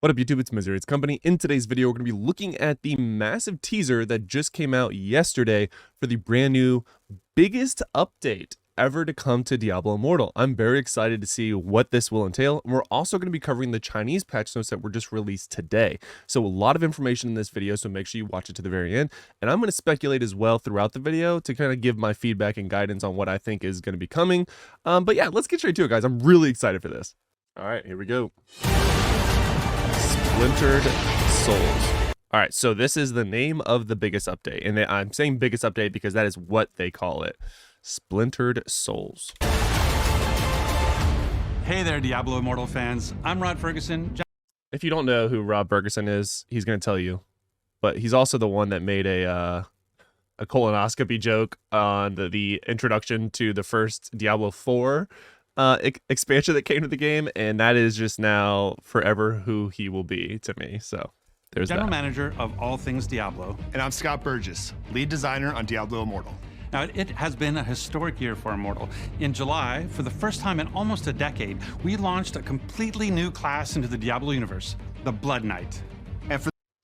What up YouTube, it's Misery, it's Company. In today's video, we're going to be looking at the massive teaser that just came out yesterday for the brand new biggest update ever to come to Diablo Immortal. I'm very excited to see what this will entail. And we're also going to be covering the Chinese patch notes that were just released today. So a lot of information in this video, so make sure you watch it to the very end. And I'm going to speculate as well throughout the video to kind of give my feedback and guidance on what I think is going to be coming. But yeah, let's get straight to it, guys. I'm really excited for this. All right, here we go. Splintered Souls. All right, so this is the name of the biggest update, and I'm saying biggest update because that is what they call it. Splintered Souls. Hey there, Diablo Immortal fans. I'm Rod Ferguson. If you don't know who Rob Ferguson is, he's going to tell you, but he's also the one that made a colonoscopy joke on the introduction to the first Diablo 4 expansion that came to the game, and that is just now forever who he will be to me. So there's General that. Manager of all things Diablo. And I'm Scott Burgess, lead designer on Diablo Immortal. Now, it has been a historic year for Immortal. In July, for the first time in almost a decade, we launched a completely new class into the Diablo universe, the Blood Knight.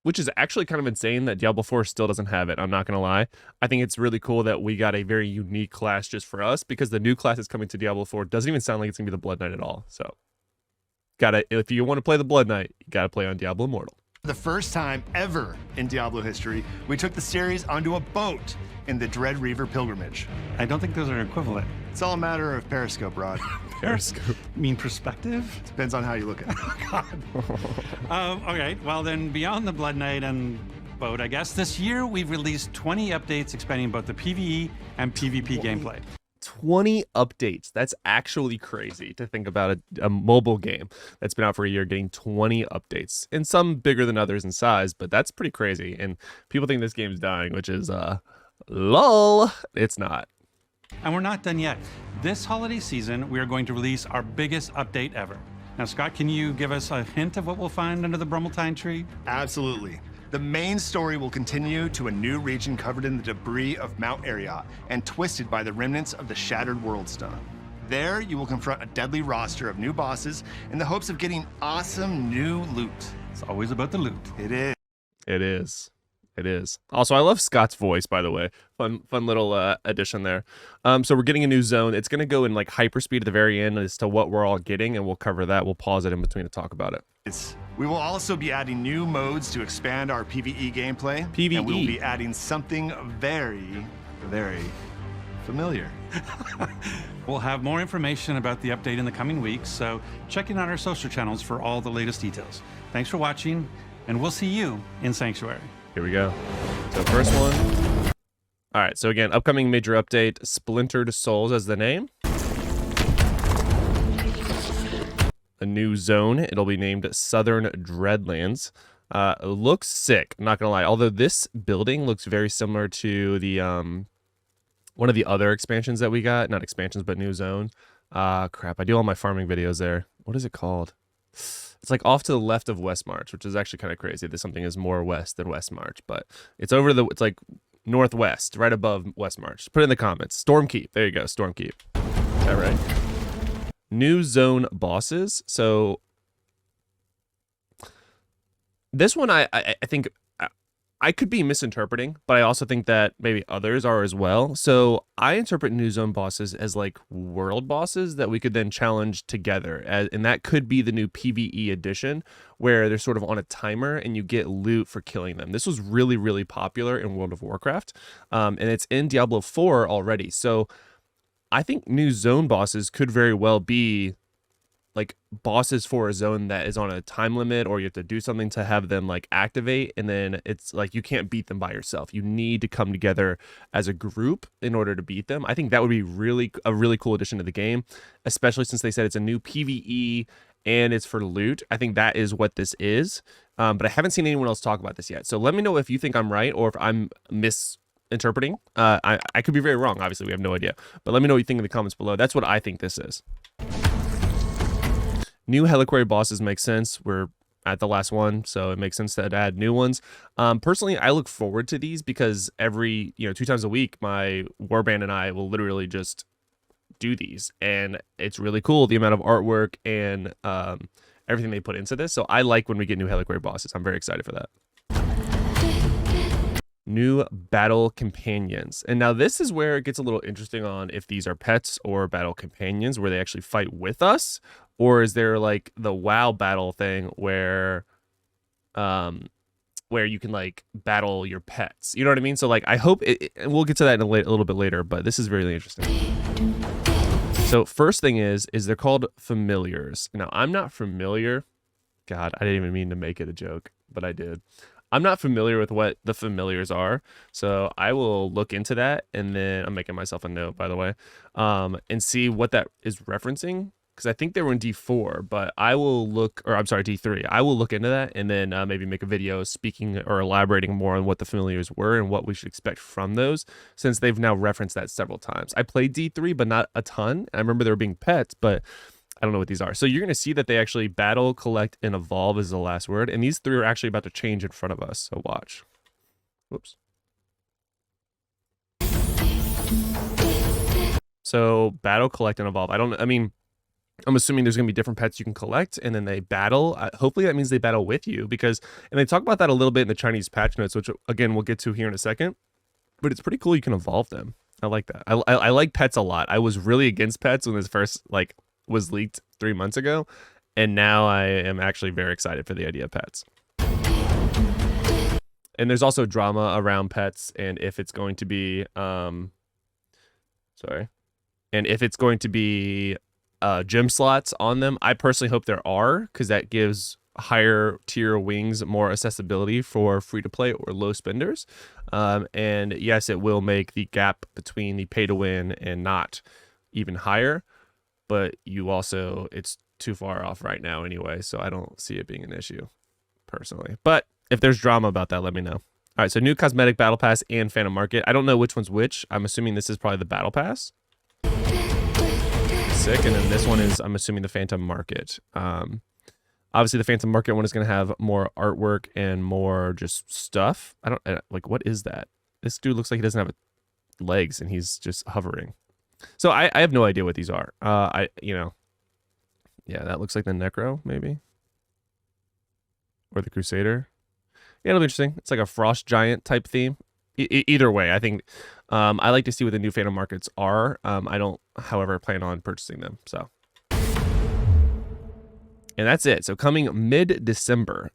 Which is actually kind of insane that Diablo 4 still doesn't have it. I'm not going to lie. I think it's really cool that we got a very unique class just for us, because the new class is coming to Diablo 4 doesn't even sound like it's going to be the Blood Knight at all. So, if you want to play the Blood Knight, you got to play on Diablo Immortal. For the first time ever in Diablo history, we took the series onto a boat in the Dread Reaver pilgrimage. I don't think those are equivalent. It's all a matter of periscope, Rod. Periscope. Mean perspective? Depends on how you look at it. Okay, well then, beyond the Blood Knight and boat, I guess, this year we've released 20 updates expanding both the PvE and PvP gameplay. 20 updates. That's actually crazy to think about a mobile game that's been out for a year getting 20 updates, and some bigger than others in size, but that's pretty crazy. And people think this game's dying, which is lol. It's not. And we're not done yet. This holiday season, we are going to release our biggest update ever. Now, Scott, can you give us a hint of what we'll find under the Brummeltine tree? Absolutely. The main story will continue to a new region covered in the debris of Mount Ariat and twisted by the remnants of the Shattered World Stone. There, you will confront a deadly roster of new bosses in the hopes of getting awesome new loot. It's always about the loot. It is. It is. It is. Also, I love Scott's voice, by the way. Fun little addition there. So we're getting a new zone. It's going to go in like hyperspeed at the very end as to what we're all getting, and we'll cover that. We'll pause it in between to talk about it. We will also be adding new modes to expand our PvE gameplay. PvE. And we will be adding something very, very familiar. We'll have more information about the update in the coming weeks, so check in on our social channels for all the latest details. Thanks for watching, and we'll see you in Sanctuary. Here we go. So first one. All right, so again, upcoming major update, Splintered Souls as the name. A new zone. It'll be named Southern Dreadlands. Looks sick, I'm not gonna lie. Although this building looks very similar to the one of the other expansions that we got. Not expansions, but new zone. Crap, I do all my farming videos there. What is it called? It's like off to the left of West March, which is actually kind of crazy that something is more west than West March, but it's it's like northwest, right above West March. Put it in the comments. Stormkeep. There you go, Stormkeep. Is that right? New zone bosses. So this one I think I could be misinterpreting, but I also think that maybe others are as well. So I interpret new zone bosses as like world bosses that we could then challenge together. And that could be the new PvE edition where they're sort of on a timer and you get loot for killing them. This was really, really popular in World of Warcraft. And it's in Diablo 4 already. So I think new zone bosses could very well be like bosses for a zone that is on a time limit, or you have to do something to have them like activate, and then it's like you can't beat them by yourself. You need to come together as a group in order to beat them. I think that would be a really cool addition to the game, especially since they said it's a new PvE and it's for loot. I think that is what this is, but I haven't seen anyone else talk about this yet. So let me know if you think I'm right or if I'm misinterpreting. I could be very wrong. Obviously, we have no idea, but let me know what you think in the comments below. That's what I think this is. New Heliquary bosses make sense. We're at the last one, so it makes sense to add new ones. Personally, I look forward to these because every 2 times a week, my warband and I will literally just do these, and it's really cool the amount of artwork and everything they put into this. So I like when we get new Reliquary bosses. I'm very excited for that. New battle companions. And now this is where it gets a little interesting on if these are pets or battle companions where they actually fight with us, or is there like the WoW battle thing where you can like battle your pets. You know what I mean? So like I hope and we'll get to that in a little bit later, but this is really interesting. So first thing is they're called familiars. Now I'm not familiar. God, I didn't even mean to make it a joke, but I did. I'm not familiar with what the familiars are, so I will look into that, and then I'm making myself a note, by the way, and see what that is referencing, because I think they were in D4, but I will look, or I'm sorry, D3. I will look into that, and then maybe make a video speaking or elaborating more on what the familiars were and what we should expect from those, since they've now referenced that several times. I played D3, but not a ton. I remember they were being pets, but I don't know what these are. So you're going to see that they actually battle, collect, and evolve is the last word. And these three are actually about to change in front of us. So watch. Whoops. So battle, collect, and evolve. I'm assuming there's going to be different pets you can collect, and then they battle. Hopefully that means they battle with you, because, and they talk about that a little bit in the Chinese patch notes, which again, we'll get to here in a second, but it's pretty cool. You can evolve them. I like that. I like pets a lot. I was really against pets when this first was leaked 3 months ago, and now I am actually very excited for the idea of pets. And there's also drama around pets, and if it's going to be gym slots on them. I personally hope there are, because that gives higher tier wings more accessibility for free to play or low spenders. And yes, it will make the gap between the pay to win and not even higher, but it's too far off right now anyway, so I don't see it being an issue personally. But if there's drama about that, let me know. All right, so new cosmetic battle pass and Phantom Market. I don't know which one's which. I'm assuming this is probably the battle pass. Sick. And then this one is, I'm assuming, the Phantom Market. Obviously the Phantom Market one is going to have more artwork and more just stuff. What is that? This dude looks like he doesn't have legs and he's just hovering. So I have no idea what these are. Yeah, that looks like the Necro, maybe. Or the Crusader. Yeah, it'll be interesting. It's like a Frost Giant type theme. Either way, I think I like to see what the new Phantom Markets are. I don't, however, plan on purchasing them. So, and that's it. So coming mid-December.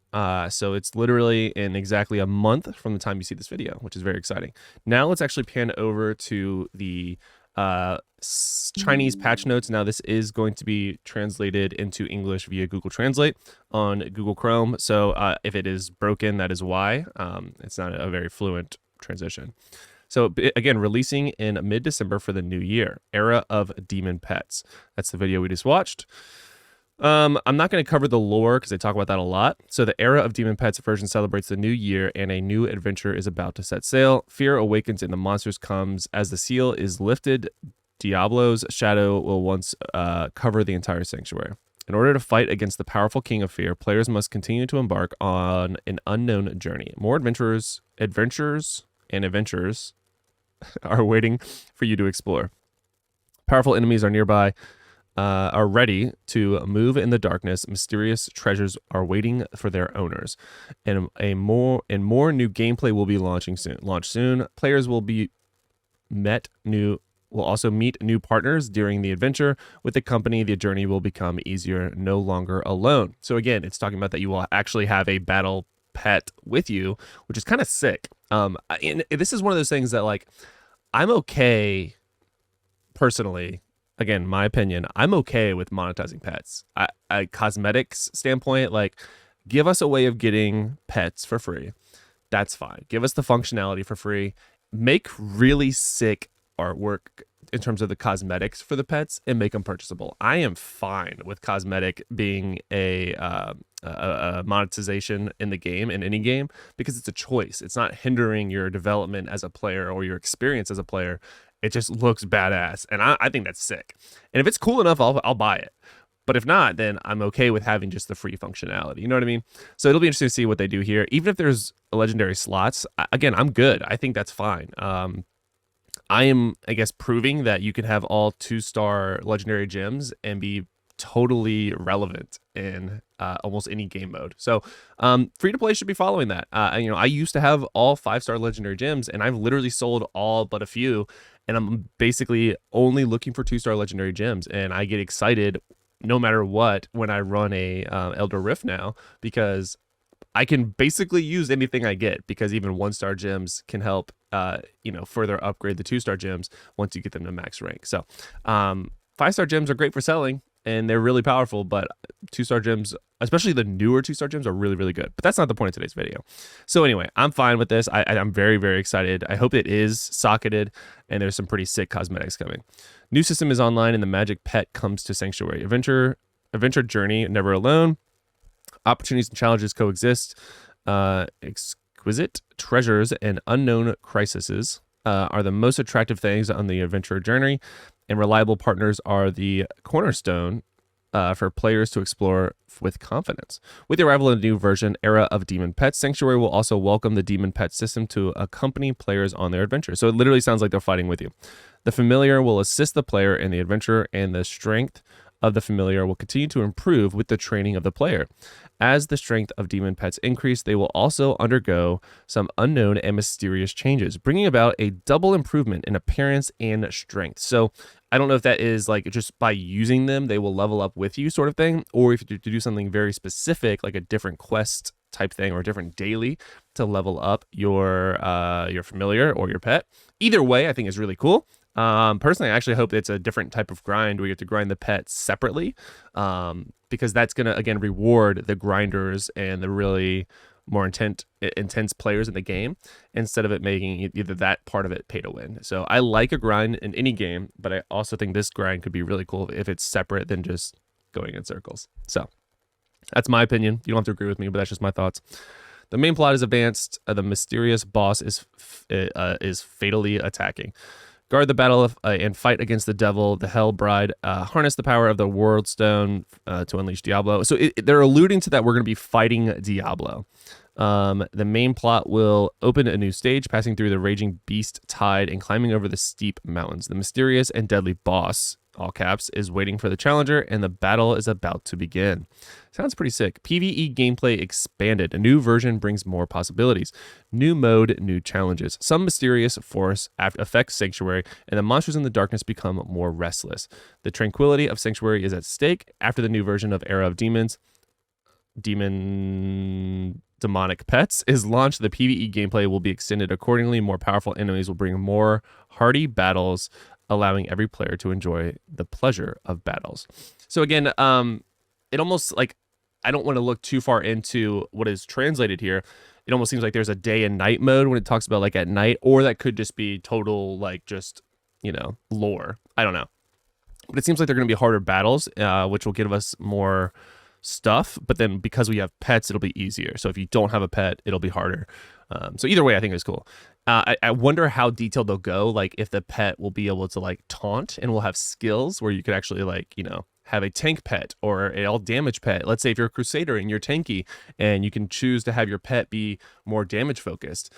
So it's literally in exactly a month from the time you see this video, which is very exciting. Now let's actually pan over to the Chinese patch notes. Now this is going to be translated into English via Google Translate on Google Chrome. So if it is broken, that is why. It's not a very fluent transition. So again, releasing in mid-December for the new year, Era of Demon Pets. That's the video we just watched. I'm not going to cover the lore because I talk about that a lot. So the Era of Demon Pets version celebrates the new year, and a new adventure is about to set sail. Fear awakens and the monsters comes. As the seal is lifted, Diablo's shadow will once cover the entire sanctuary. In order to fight against the powerful king of fear, players must continue to embark on an unknown journey. More adventures are waiting for you to explore. Powerful enemies are nearby, are ready to move in the darkness. Mysterious treasures are waiting for their owners, and more new gameplay will be launching soon. Players will also meet new partners during the adventure. With the company, the journey will become easier, no longer alone. So again, it's talking about that you will actually have a battle pet with you, which is kind of sick. And this is one of those things that I'm okay personally. Again, my opinion, I'm okay with monetizing pets. Cosmetics standpoint, give us a way of getting pets for free. That's fine. Give us the functionality for free. Make really sick artwork in terms of the cosmetics for the pets and make them purchasable. I am fine with cosmetic being a monetization in the game, in any game, because it's a choice. It's not hindering your development as a player or your experience as a player. It just looks badass, and I think that's sick. And if it's cool enough, I'll buy it. But if not, then I'm okay with having just the free functionality. You know what I mean? So it'll be interesting to see what they do here. Even if there's legendary slots, again, I'm good. I think that's fine. I am, I guess, proving that you can have all 2-star legendary gems and be totally relevant in almost any game mode. So free to play should be following that. I used to have all 5-star legendary gems, and I've literally sold all but a few, and I'm basically only looking for 2-star legendary gems, and I get excited no matter what when I run a Elder Rift now, because I can basically use anything I get, because even 1-star gems can help further upgrade the 2-star gems once you get them to max rank. So 5-star gems are great for selling, and they're really powerful, but 2-star gems, especially the newer 2-star gems, are really, really good. But that's not the point of today's video. So anyway, I'm fine with this. I'm very, very excited. I hope it is socketed, and there's some pretty sick cosmetics coming. New system is online, and the magic pet comes to Sanctuary. Adventure journey, never alone. Opportunities and challenges coexist. Exquisite treasures and unknown crises are the most attractive things on the adventure journey, and reliable partners are the cornerstone for players to explore with confidence. With the arrival of the new version, Era of Demon Pets, Sanctuary will also welcome the Demon Pet system to accompany players on their adventure. So it literally sounds like they're fighting with you. The familiar will assist the player in the adventure, and the strength of the familiar will continue to improve with the training of the player. As the strength of demon pets increase, they will also undergo some unknown and mysterious changes, bringing about a double improvement in appearance and strength. So I don't know if that is like just by using them, they will level up with you sort of thing, or if you do something very specific, like a different quest type thing or a different daily to level up your familiar or your pet. Either way, I think is really cool. Personally, I actually hope it's a different type of grind where you have to grind the pets separately, because that's going to, again, reward the grinders and the really more intense players in the game, instead of it making either that part of it pay to win. So I like a grind in any game, but I also think this grind could be really cool if it's separate than just going in circles. So that's my opinion. You don't have to agree with me, but that's just my thoughts. The main plot is advanced. The mysterious boss is fatally attacking. Guard the battle and fight against the devil, the Hell Bride. Harness the power of the World Stone to unleash Diablo. So they're alluding to that we're going to be fighting Diablo. The main plot will open a new stage, passing through the raging beast tide and climbing over the steep mountains. The mysterious and deadly boss, all caps, is waiting for the challenger, and the battle is about to begin. Sounds pretty sick. PvE gameplay expanded. A new version brings more possibilities. New mode, new challenges. Some mysterious force affects Sanctuary, and the monsters in the darkness become more restless. The tranquility of Sanctuary is at stake. After the new version of Era of Demonic Pets is launched, the PvE gameplay will be extended accordingly. More powerful enemies will bring more hardy battles, allowing every player to enjoy the pleasure of battles. So again, it almost like, I don't want to look too far into what is translated here. It almost seems like there's a day and night mode when it talks about like at night, or that could just be total like just, lore. I don't know. But it seems like they're going to be harder battles, which will give us more stuff. But then because we have pets, it'll be easier. So if you don't have a pet, it'll be harder. So either way, I think it's cool. I wonder how detailed they'll go. Like if the pet will be able to like taunt, and will have skills where you could actually like, have a tank pet or a all damage pet. Let's say if you're a crusader and you're tanky, and you can choose to have your pet be more damage focused.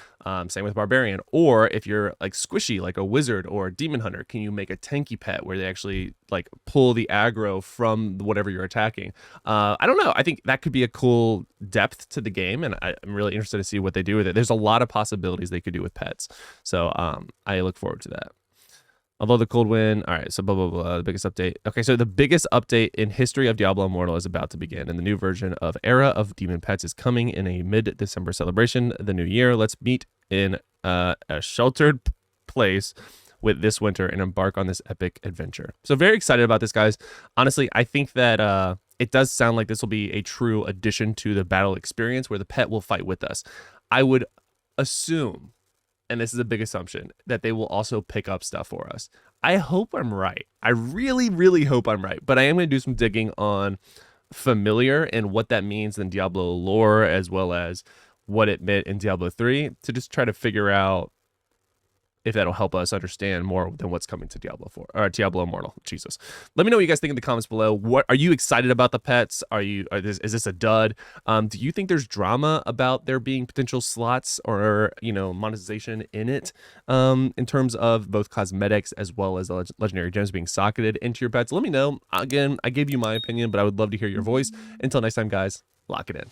Same with barbarian. Or if you're like squishy, like a wizard or a demon hunter, can you make a tanky pet where they actually like pull the aggro from whatever you're attacking? I don't know. I think that could be a cool depth to the game, and I'm really interested to see what they do with it. There's a lot of possibilities they could do with pets. So I look forward to that. Although the cold win, all right, so blah, blah, blah, the biggest update. Okay, so the biggest update in history of Diablo Immortal is about to begin, and the new version of Era of Demon Pets is coming in a mid-December celebration, the new year. Let's meet in a sheltered place with this winter and embark on this epic adventure. So very excited about this, guys. Honestly, I think that it does sound like this will be a true addition to the battle experience where the pet will fight with us. I would assume, and this is a big assumption, that they will also pick up stuff for us. I hope I'm right. I really, really hope I'm right. But I am going to do some digging on familiar and what that means in Diablo lore, as well as what it meant in Diablo 3, to just try to figure out if that'll help us understand more than what's coming to Diablo 4 or Diablo Immortal. Jesus. Let me know what you guys think in the comments below. What are you excited about the pets? Is this a dud? Do you think there's drama about there being potential slots or, you know, monetization in it, in terms of both cosmetics as well as the legendary gems being socketed into your pets? Let me know. Again, I gave you my opinion, but I would love to hear your voice. Until next time, guys, lock it in.